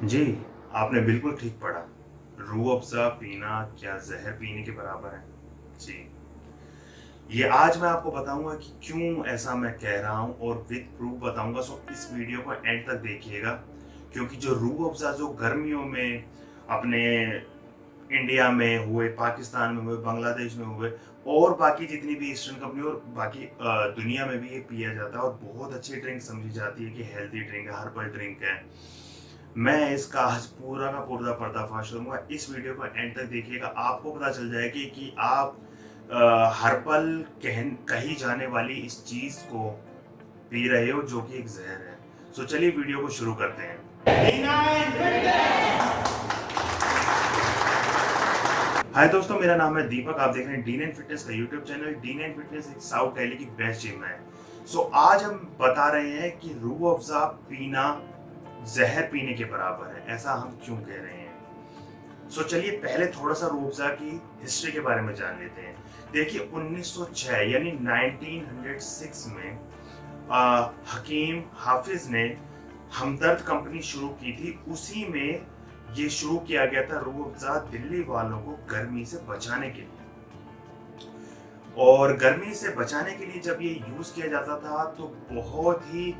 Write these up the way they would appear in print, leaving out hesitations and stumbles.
जी, आपने बिल्कुल ठीक पढ़ा। रूह अफ़ज़ा पीना क्या ज़हर पीने के बराबर है? जी। ये आज मैं आपको बताऊँगा कि क्यों ऐसा मैं कह रहा हूँ और विद प्रूफ बताऊँगा, सो इस वीडियो को एंड तक देखिएगा। क्योंकि जो रूह अफ़ज़ा जो गर्मियों में अपने इंडिया में हुए, पाकिस्तान में हुए, बांग्लादेश में हुए और बाकी जितनी भी ईस्टर्न कंट्री और बाकी दुनिया में भी ये पिया जाता है और बहुत अच्छी ड्रिंक समझी जाती है कि हेल्दी ड्रिंक है, हर्बल ड्रिंक है। मैं इसका आज पूरा का पूरा पर्दाफाश करूँगा। इस वीडियो को एंड तक देखिएगा, आपको पता चल जाएगी कि आप हर पल कही जाने वाली इस चीज़ को पी रहे हो जो कि एक ज़हर है। सो चलिए वीडियो को शुरू करते हैं। हाय दोस्तों, मेरा नाम है दीपक। आप देख रहे हैं D9 फिटनेस का यूट्यूब चैनल। D9 फिटनेस एक साउथ दिल्ली की बेस्ट जिम है। सो आज हम बता रहे हैं कि रूह अफ़ज़ा पीना ज़हर पीने के बराबर है। ऐसा हम क्यों कह रहे हैं? सो चलिए पहले थोड़ा सा रूह अफ़ज़ा की हिस्ट्री के बारे में जान लेते हैं। देखिए 1906 यानी 1906 में हकीम हाफिज ने हमदर्द कंपनी शुरू की थी। उसी में ये शुरू किया गया था रूह अफ़ज़ा दिल्ली वालों को गर्मी से बचाने के लिए। और गर्मी से बचाने के लिए जब ये यूज किया जाता था तो बहुत ही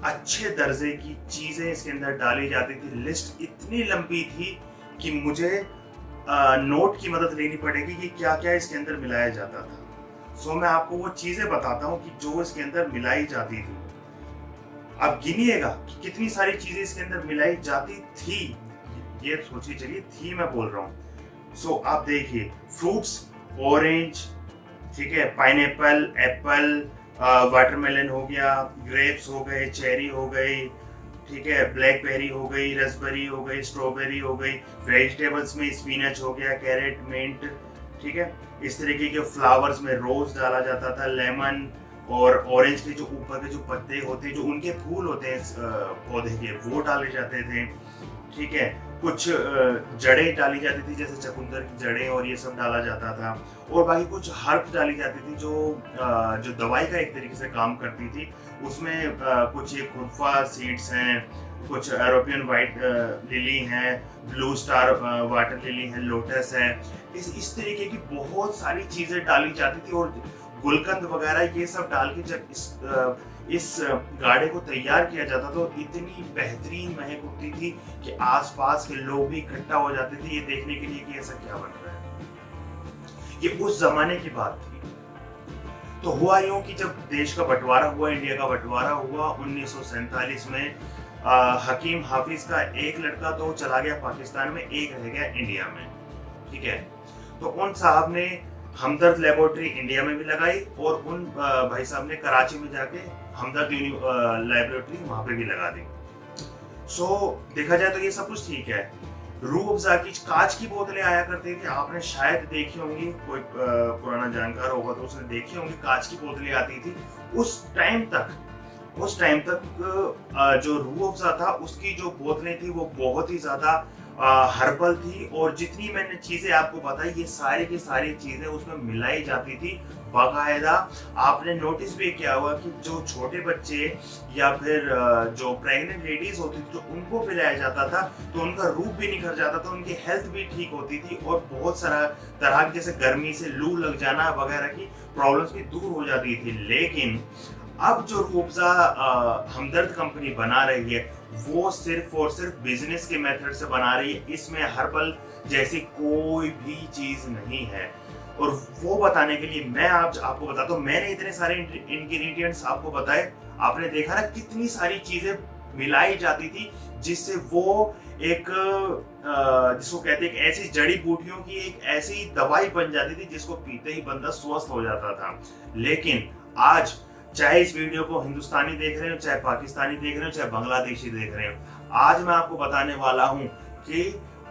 अच्छे दर्जे की चीजें इसके अंदर डाली जाती थी। लिस्ट इतनी लंबी थी कि मुझे नोट की मदद लेनी पड़ेगी कि क्या क्या इसके अंदर मिलाया जाता था। सो मैं आपको वो चीजें बताता हूँ कि जो इसके अंदर मिलाई जाती थी। आप गिनिएगा कि कितनी सारी चीजें इसके अंदर मिलाई जाती थी। ये सोचिए, चलिए थी मैं बोल रहा हूँ। सो आप देखिए, फ्रूट्स, ऑरेंज, ठीक है, पाइनएप्पल, एप्पल, वाटरमेलन हो गया, ग्रेप्स हो गए, चेरी हो गई, ठीक है, ब्लैकबेरी हो गई, रसबेरी हो गई, स्ट्रॉबेरी हो गई। वेजिटेबल्स में स्पिनच हो गया, कैरेट, मिंट, ठीक है। इस तरीके के फ्लावर्स में रोज डाला जाता था, लेमन और ऑरेंज के जो ऊपर के जो पत्ते होते हैं, जो उनके फूल होते हैं पौधे के, वो डाले जाते थे, ठीक है। कुछ जड़ें डाली जाती थी, जैसे चकुंदर की जड़ें और ये सब डाला जाता था। और बाकी कुछ हर्ब डाली जाती थी जो दवाई का एक तरीके से काम करती थी। उसमें कुछ ये खुरफा सीड्स हैं, कुछ यूरोपियन वाइट लिली हैं, ब्लू स्टार वाटर लिली है, लोटस है। इस तरीके की बहुत सारी चीजें डाली जाती थी और गुलकंद वगैरह ये सब डाल के जब इस गाढ़े को तैयार किया जाता तो इतनी बेहतरीन महक उठती थी कि आसपास के लोग भी इकट्ठा हो जाते थे ये देखने के लिए कि ऐसा क्या बन रहा है। ये उस जमाने की बात थी। तो हुआ यूं कि जब देश का बंटवारा हुआ, इंडिया का बंटवारा हुआ 1947 में, हकीम हाफिज का एक लड़का तो चला गया पाकिस्तान में, एक रह गया इंडिया में, ठीक है। तो उन साहब ने हमदर्द लेबोरेटरी इंडिया में भी लगाई और उन भाई साहब ने कराची में जाके हमदर्द लेबोरेटरी वहां पे भी लगा दी। सो देखा जाए तो ये सब कुछ ठीक है। रूह अफ़ज़ा की कांच की बोतलें आया करती थी, आपने शायद देखी होंगी, कोई पुराना जानकार होगा तो उसने देखी होंगी, कांच की बोतलें आती थी। उस टाइम तक जो रूह अफ़ज़ा था उसकी जो बोतलें थी वो बहुत ही ज्यादा हर्बल थी और जितनी मैंने चीजें आपको बताई ये सारी की सारी चीजें उसमें मिलाई जाती थी बाकायदा। आपने नोटिस भी किया होगा कि जो छोटे बच्चे या फिर जो प्रेग्नेंट लेडीज होती थी जो उनको पिलाया जाता था तो उनका रूप भी निखर जाता था, उनकी हेल्थ भी ठीक होती थी और बहुत सारा तरह की जैसे गर्मी से लू लग जाना वगैरह की प्रॉब्लम्स भी दूर हो जाती थी। लेकिन अब जो रूह अफ़ज़ा हमदर्द कंपनी बना रही है वो सिर्फ और सिर्फ बिजनेस के मेथड से बना रही है। इसमें हर्बल जैसी कोई भी चीज नहीं है। और वो बताने के लिए मैं आपको बताता हूँ, मैंने इतने सारे इंग्रेडिएंट्स आपको बताए, आपने देखा ना कितनी सारी चीजें मिलाई जाती थी जिससे वो एक जिसको कहते हैं ऐसी जड़ी बूटियों की एक ऐसी दवाई बन जाती थी जिसको पीते ही बंदा स्वस्थ हो जाता था। लेकिन आज चाहे इस वीडियो को हिंदुस्तानी देख रहे हो, चाहे पाकिस्तानी देख रहे हो, चाहे बांग्लादेशी देख रहे हो, आज मैं आपको बताने वाला हूं कि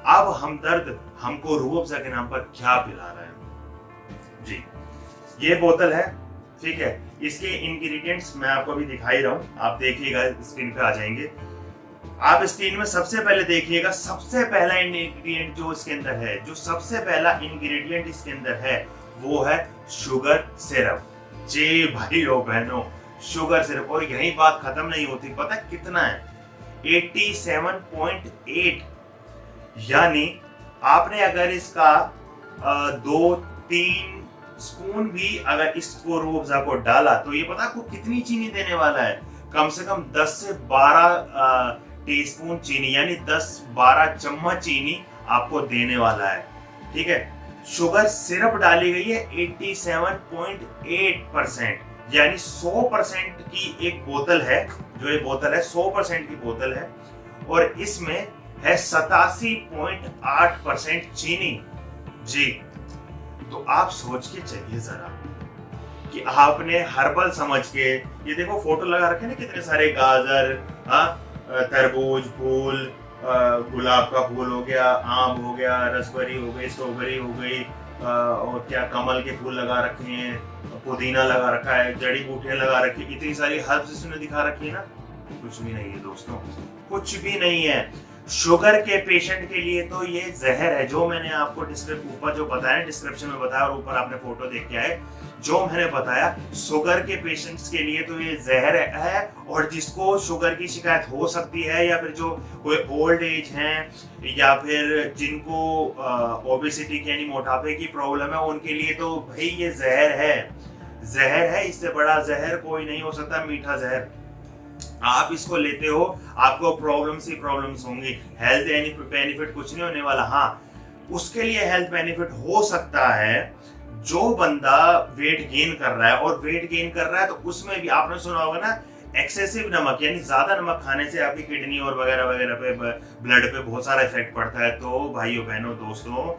अब हमदर्द हमको रूह अफ़ज़ा के नाम पर क्या पिला रहा है। जी, ये बोतल है, ठीक है। इसके इंग्रेडिएंट्स मैं आपको अभी दिखा ही रहा हूं, आप देखिएगा, स्क्रीन पे आ जाएंगे। आप स्क्रीन में सबसे पहले देखिएगा, सबसे पहला इंग्रेडिएंट जो इसके अंदर है, जो सबसे पहला इंग्रेडिएंट इसके अंदर है वो है शुगर सिरप। जी भाइयों बहनों, शुगर सिरप। और यही बात खत्म नहीं होती, पता कितना है? 87.8। यानी आपने अगर इसका 2-3 स्पून भी अगर इसको रूह अफ़ज़ा को डाला तो ये पता आपको कितनी चीनी देने वाला है? कम से कम 10 से 12 टीस्पून चीनी, यानी 10-12 चम्मच चीनी आपको देने वाला है। ठीक है, शुगर सिरप डाली गई है 87.8%, यानी 100% की एक बोतल है। जो ये बोतल है 100% की बोतल है और इसमें है 87.8% चीनी। जी, तो आप सोच के चलिए जरा कि आपने हर्बल समझ के, ये देखो फोटो लगा रखे ना कितने सारे गाजर, तरबूज फूल, गुलाब का फूल हो गया, आम हो गया, रसबेरी हो गई, स्ट्रॉबेरी हो गई, और क्या कमल के फूल लगा रखे हैं, पुदीना लगा रखा है, जड़ी बूटियां लगा रखी, इतनी सारी हर्ब्स इसमें दिखा रखी है ना। कुछ भी नहीं है दोस्तों, कुछ भी नहीं है। शुगर के पेशेंट के लिए तो ये जहर है। जो मैंने आपको ऊपर जो बताया, डिस्क्रिप्शन में बताया और ऊपर आपने फोटो देख के आए, जो मैंने बताया, शुगर के पेशेंट्स के लिए तो ये जहर है। और जिसको शुगर की शिकायत हो सकती है, या फिर जो कोई ओल्ड एज हैं, या फिर जिनको ओबेसिटी यानी मोटापे की प्रॉब्लम है, उनके लिए तो भाई ये जहर है। जहर है, इससे बड़ा जहर कोई नहीं हो सकता, मीठा जहर। आप इसको लेते हो, आपको प्रॉब्लम्स ही प्रॉब्लम्स होंगी, हेल्थ बेनिफिट कुछ नहीं होने वाला। हाँ, उसके लिए हेल्थ बेनिफिट हो सकता है जो बंदा वेट गेन कर रहा है, और वेट गेन कर रहा है तो उसमें भी आपने सुना होगा ना, एक्सेसिव नमक, यानी ज्यादा नमक खाने से आपकी किडनी और वगैरह वगैरह पे, ब्लड पे बहुत सारा इफेक्ट पड़ता है। तो भाइयों बहनों दोस्तों,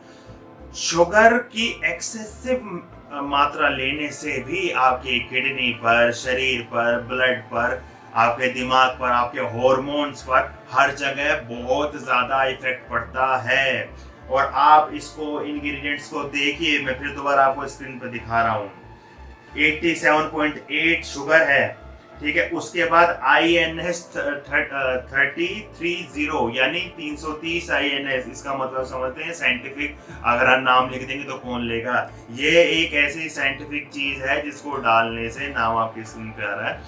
शुगर की एक्सेसिव मात्रा लेने से भी आपकी किडनी पर, शरीर पर, ब्लड पर, आपके दिमाग पर, आपके हॉर्मोन्स पर, हर जगह बहुत ज्यादा इफेक्ट पड़ता है। और आप इसको इंग्रेडिएंट्स को देखिए, मैं फिर दोबारा आपको स्क्रीन पर दिखा रहा हूँ। 87.8 शुगर है, ठीक है। उसके बाद INS 330, यानी 330 INS। इसका मतलब समझते हैं साइंटिफिक, अगर आप नाम लिख देंगे तो कौन लेगा। ये एक ऐसी साइंटिफिक चीज है जिसको डालने से, नाम आपकी स्क्रीन पे आ रहा है,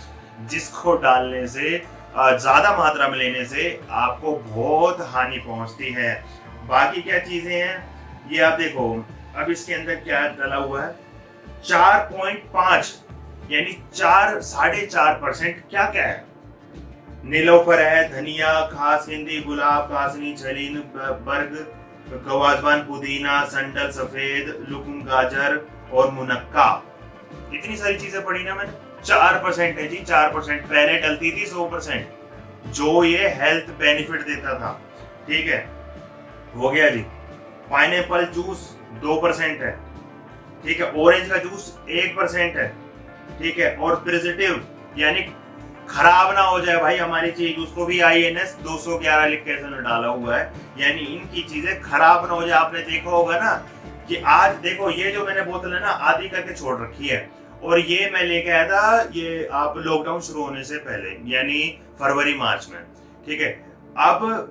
जिसको डालने से, ज्यादा मात्रा में लेने से आपको बहुत हानि पहुंचती है। बाकी क्या चीजें हैं ये आप देखो। अब इसके अंदर क्या डाला हुआ है, 4.5 यानी 4.5%। क्या क्या है, नीलोफर है, धनिया, खास हिंदी, गुलाब, कासनी, छलीन, बर्ग, गवाजबान, पुदीना, संडल, सफेद, लुकुम, गाजर और मुनक्का। इतनी सारी चीजें पढ़ी ना मैंने। 4% है जी, 4%। पहले डलती थी 100%, जो ये हेल्थ बेनिफिट देता था। ठीक है, हो गया जी। पाइनएप्पल जूस 2% है, ठीक है। ऑरेंज का जूस 1% है, ठीक है। और प्रिजर्वेटिव, यानी खराब ना हो जाए भाई हमारी चीज, उसको भी INS 211 लिख के डाला हुआ है, यानी इनकी चीजें खराब ना हो जाए। आपने देखा होगा ना कि आज देखो, ये जो मैंने बोतल है ना, आधी करके छोड़ रखी है, और ये मैं लेके आया था, ये आप लॉकडाउन शुरू होने से पहले, यानी फरवरी मार्च में, ठीक है। अब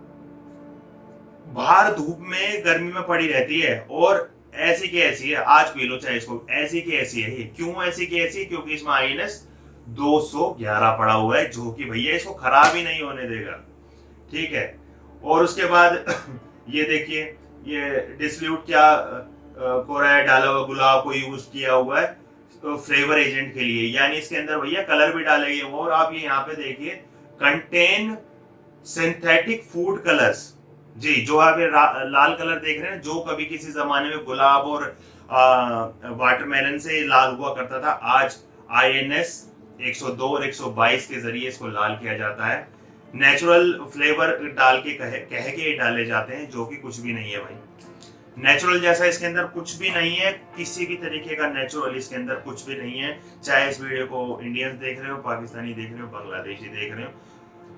बाहर धूप में गर्मी में पड़ी रहती है, और ऐसी की ऐसी है, आज पी लो चाहे इसको, ऐसी की ऐसी है ये। क्यों ऐसी की ऐसी? क्योंकि इसमें INS 211 पड़ा हुआ है, जो कि भैया इसको खराब ही नहीं होने देगा, ठीक है। और उसके बाद ये देखिए, ये डिसल्यूट क्या कोराया डाला हुआ, गुलाब को यूज किया हुआ है तो फ्लेवर एजेंट के लिए, यानी इसके अंदर भैया कलर भी डाले गए। और आप ये यहाँ पे देखिए, कंटेन सिंथेटिक फूड कलर्स। जी, जो आप ये लाल कलर देख रहे हैं, जो कभी किसी जमाने में गुलाब और वाटरमेलन से लाल हुआ करता था, आज INS 102 और 122 के जरिए इसको लाल किया जाता है। नेचुरल फ्लेवर डाल के कह के डाले जाते हैं, जो कि कुछ भी नहीं है भाई। नेचुरल जैसा इसके अंदर कुछ भी नहीं है, किसी भी तरीके का नेचुरल इसके अंदर कुछ भी नहीं है। चाहे इस वीडियो को इंडियंस देख रहे हो, पाकिस्तानी देख रहे हो, बांग्लादेशी देख रहे हो,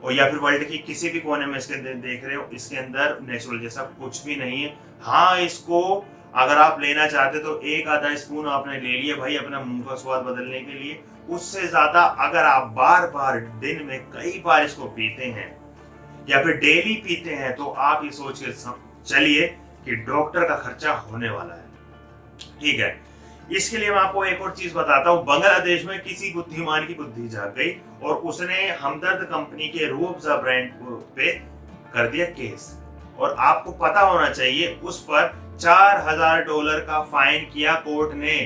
और या फिर वर्ल्ड की किसी भी कोने में इसके अंदर देख रहे हो, इसके अंदर नेचुरल जैसा कुछ भी नहीं है। हाँ, इसको अगर आप लेना चाहते तो 1-आधा स्पून आपने ले लिया भाई अपना मुंह का स्वाद बदलने के लिए। उससे ज्यादा अगर आप बार बार दिन में कई बार इसको पीते हैं या फिर डेली पीते हैं, तो आप ये सोच के चलिए कि डॉक्टर का खर्चा होने वाला है, ठीक है। इसके लिए मैं आपको एक और चीज बताता हूँ। बांग्लादेश में किसी बुद्धिमान की बुद्धि जाग गई और उसने हमदर्द कंपनी के रूह अफ़ज़ा ब्रांड पे कर दिया केस, और आपको पता होना चाहिए उस पर $4000 का फाइन किया कोर्ट ने,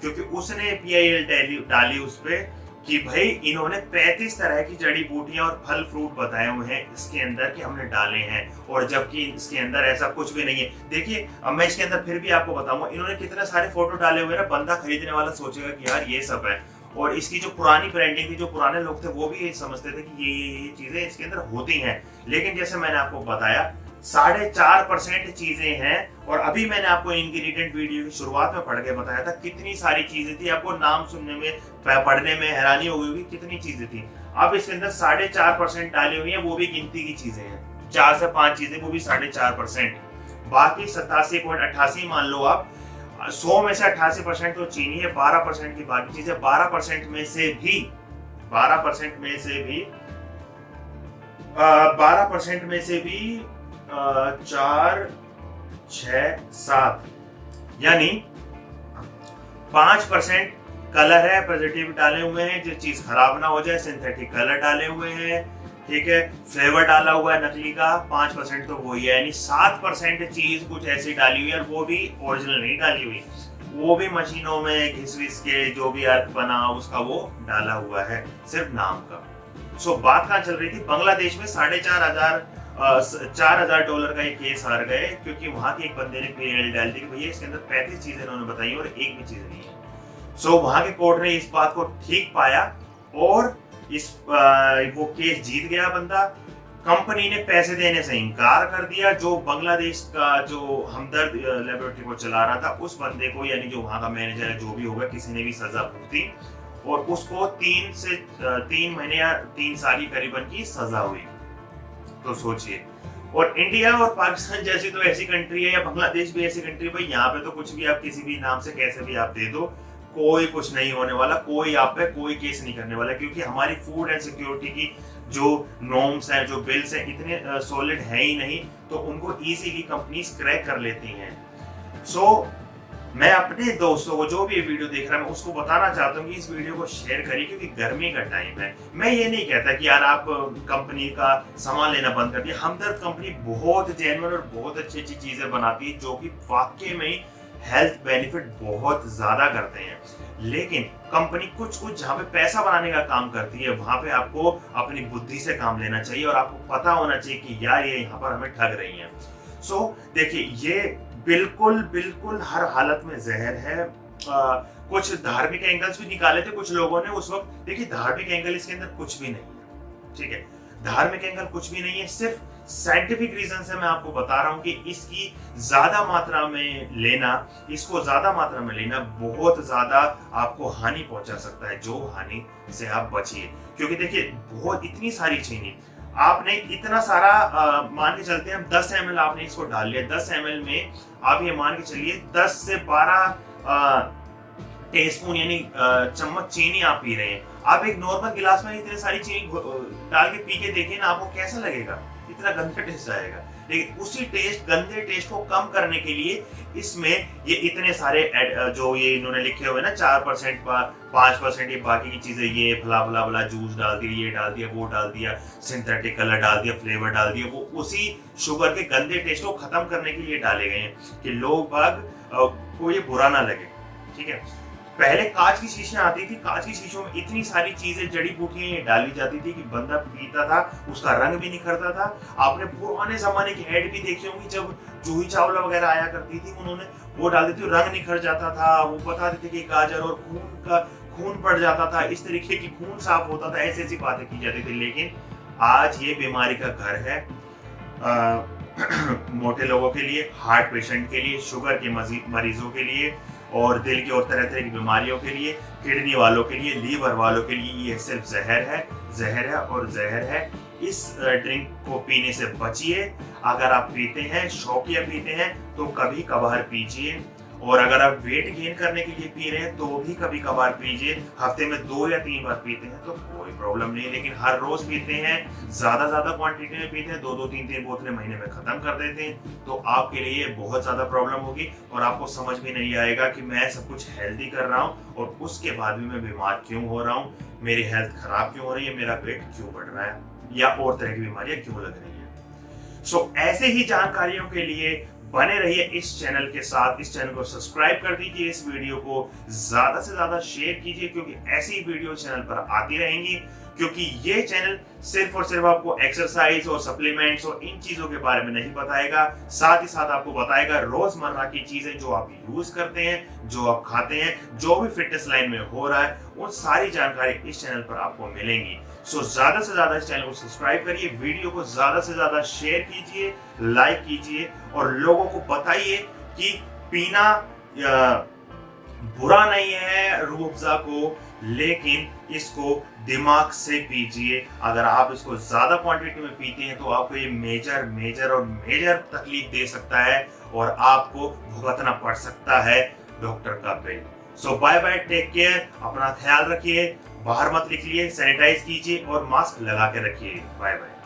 क्योंकि उसने PIL डाली उस पे कि भाई इन्होंने 35 तरह की जड़ी बूटियां और फल फ्रूट बताए हुए हैं इसके अंदर कि हमने डाले हैं, और जबकि इसके अंदर ऐसा कुछ भी नहीं है। देखिए अब मैं इसके अंदर फिर भी आपको बताऊंगा, इन्होंने कितने सारे फोटो डाले हुए हैं ना, बंदा खरीदने वाला सोचेगा कि यार ये सब है। और इसकी जो पुरानी ब्रांडिंग थी, जो पुराने लोग थे वो भी ये समझते थे कि ये चीजें इसके अंदर होती हैं, लेकिन जैसे मैंने आपको बताया 4.5% चीजें हैं। और अभी मैंने आपको इंग्रेडिएंट वीडियो की शुरुआत में पढ़ के बताया था कितनी सारी चीजें थी, आपको नाम सुनने में पढ़ने में हैरानी हो गई होगी कितनी चीजें थी। अब इसके अंदर 4.5% डाली हुई है, वो भी गिनती की चीजें हैं, 4 से 5 चीजें, वो भी 4.5%। बाकी 87.88 मान लो आप, 100 में से 88% तो चीनी है, 12% की बाकी चीजें। 12% में से भी 12% में से भी 4, 6, 7 यानी 5% कलर है, पॉजिटिव डाले हुए हैं, जो चीज खराब ना हो जाए, सिंथेटिक कलर डाले हुए हैं, ठीक है, फ्लेवर डाला हुआ है नकली का, 5% तो वही है, यानी 7% चीज कुछ ऐसी डाली हुई है, और वो भी ओरिजिनल नहीं डाली हुई, वो भी मशीनों में घिस विस के जो भी अर्थ बना उसका वो डाला हुआ है, सिर्फ नाम का। सो बात कहाँ चल रही थी, बांग्लादेश में $4,000 का एक केस हार गए, क्योंकि वहां के एक बंदे ने PIL डाल दी कि भैया इसके अंदर 35 चीजें इन्होंने बताई और एक भी चीज नहीं है। सो वहां के कोर्ट ने इस बात को ठीक पाया और वो केस जीत गया बंदा। कंपनी ने पैसे देने से इनकार कर दिया। जो बांग्लादेश का जो हमदर्द लेबोरेटरी को चला रहा था उस बंदे को, यानी जो वहां का मैनेजर है, जो भी होगा, किसी ने भी सजा भुगती और उसको 3 महीने या 3 साल की करीबन की सजा हुई। तो सोचिए, और इंडिया और पाकिस्तान जैसी तो ऐसी कंट्री है, या बांग्लादेश भी ऐसी कंट्री है, भाई यहाँ पे तो कुछ भी आप किसी भी नाम से कैसे भी आप दे दो, कोई कुछ नहीं होने वाला, कोई आप पे कोई केस नहीं करने वाला, क्योंकि हमारी फूड एंड सिक्योरिटी की जो नॉर्म्स हैं, जो बिल्स हैं, इतने सॉलिड है ही नहीं, तो उनको इजीली कंपनीज क्रैक कर लेती हैं। सो मैं अपने दोस्तों को, जो भी ये वीडियो देख रहा है, मैं उसको बताना चाहता हूँ कि इस वीडियो को शेयर करिए, क्योंकि गर्मी का टाइम है। मैं ये नहीं कहता कि यार आप कंपनी का सामान लेना बंद कर दिया। हमदर्द कंपनी बहुत जेन्युइन और बहुत अच्छी अच्छी चीजें बनाती है, जो कि वाकई में हेल्थ बेनिफिट बहुत ज्यादा करते हैं। लेकिन कंपनी कुछ जहाँ पे पैसा बनाने का काम करती है, वहां पे आपको अपनी बुद्धि से काम लेना चाहिए, और आपको पता होना चाहिए कि यार ये यहाँ पर हमें ठग रही है। सो देखिए, ये बिल्कुल हर हालत में जहर है। कुछ धार्मिक एंगल्स भी निकाले थे कुछ लोगों ने उस वक्त। देखिए, धार्मिक एंगल इसके अंदर कुछ भी नहीं है, ठीक है, धार्मिक एंगल कुछ भी नहीं है, सिर्फ साइंटिफिक रीजन से मैं आपको बता रहा हूं कि इसकी ज्यादा मात्रा में लेना, इसको ज्यादा मात्रा में लेना बहुत ज्यादा आपको हानि पहुंचा सकता है, जो हानि से आप बचिए। क्योंकि देखिए, बहुत इतनी सारी चीनी आपने इतना सारा मान के चलते हैं, 10 ml आपने इसको डाल लिया, 10 ml में आप ये मान के चलिए 10 से 12 टीस्पून यानी चम्मच चीनी आप पी रहे हैं। आप एक नॉर्मल गिलास में इतनी सारी चीनी डाल के पी के देखिए ना, आपको कैसा लगेगा, इतना गंदा टेस्ट आएगा। लेकिन उसी गंदे टेस्ट को कम करने के लिए इसमें ये इतने सारे जो ये इन्होंने लिखे हुए ना 4% 5% ये बाकी की चीजें, ये फला जूस डाल दिया, ये डाल दिया, वो डाल दिया, सिंथेटिक कलर डाल दिया, फ्लेवर डाल दिया, वो उसी शुगर के गंदे टेस्ट को खत्म करने के लिए डाले गए हैं कि लोग बाग को ये बुरा ना लगे, ठीक है। पहले कांच की शीशियां आती थी, कांच की शीशों में इतनी सारी चीजें, जड़ी बूटियां डाली जाती थी कि बंदा पीता था, उसका रंग भी निखरता था। आपने पुराने जमाने की एड भी देखी होंगी, जब जूही चावला वगैरह आया करती थी, उन्होंने वो डाल देती थी, रंग निखर जाता था, वो बताते थे कि गाजर और खून पड़ जाता था, इस तरीके की खून साफ होता था, ऐसी बातें की जाती थी। लेकिन आज ये बीमारी का घर है मोटे लोगों के लिए, हार्ट पेशेंट के लिए, शुगर के मरीजों के लिए, और दिल की और तरह तरह की बीमारियों के लिए, किडनी वालों के लिए, लीवर वालों के लिए ये सिर्फ जहर है और जहर है। इस ड्रिंक को पीने से बचिए। अगर आप पीते हैं, शौकिया पीते हैं, तो कभी कभार पीजिए, और अगर आप वेट गेन करने के लिए पी रहे हैं तो भी कभी कभार पीजिए, हफ्ते में 2 या 3 बार पीते हैं तो कोई प्रॉब्लम नहीं है। लेकिन हर रोज पीते हैं, ज्यादा क्वांटिटी में पीते हैं, 2 3 बोतलें महीने में खत्म कर देते हैं, तो आपके लिए बहुत ज्यादा प्रॉब्लम होगी और आपको समझ भी नहीं आएगा कि मैं सब कुछ हेल्दी कर रहा हूँ और उसके बाद भी मैं बीमार क्यों हो रहा हूँ, मेरी हेल्थ खराब क्यों हो रही है, मेरा पेट क्यों बढ़ रहा है या और तरह की बीमारियां क्यों लग रही है। सो ऐसे ही जानकारियों के लिए बने रहिए इस चैनल के साथ। इस चैनल को सब्सक्राइब कर दीजिए, इस वीडियो को ज्यादा से ज्यादा शेयर कीजिए, क्योंकि ऐसी वीडियो चैनल पर आती रहेंगी। क्योंकि ये चैनल सिर्फ और सिर्फ आपको एक्सरसाइज और सप्लीमेंट्स और इन चीजों के बारे में नहीं बताएगा, साथ ही साथ आपको बताएगा रोजमर्रा की चीजें जो आप यूज करते हैं, जो आप खाते हैं, जो भी फिटनेस लाइन में हो रहा है, उन सारी जानकारी इस चैनल पर आपको मिलेंगी। सो ज्यादा से ज्यादा इस चैनल को सब्सक्राइब करिए, वीडियो को ज्यादा से ज्यादा शेयर कीजिए, लाइक कीजिए और लोगों को बताइए कि पीना बुरा नहीं है रूह अफ़ज़ा को, लेकिन इसको दिमाग से पीजिए। अगर आप इसको ज्यादा क्वांटिटी में पीते हैं तो आपको ये मेजर तकलीफ दे सकता है और आपको भुगतना पड़ सकता है डॉक्टर का बिल। सो बाय बाय, टेक केयर, अपना ख्याल रखिए, बाहर मत निकलिए, सैनिटाइज कीजिए और मास्क लगा के रखिए। Bye bye.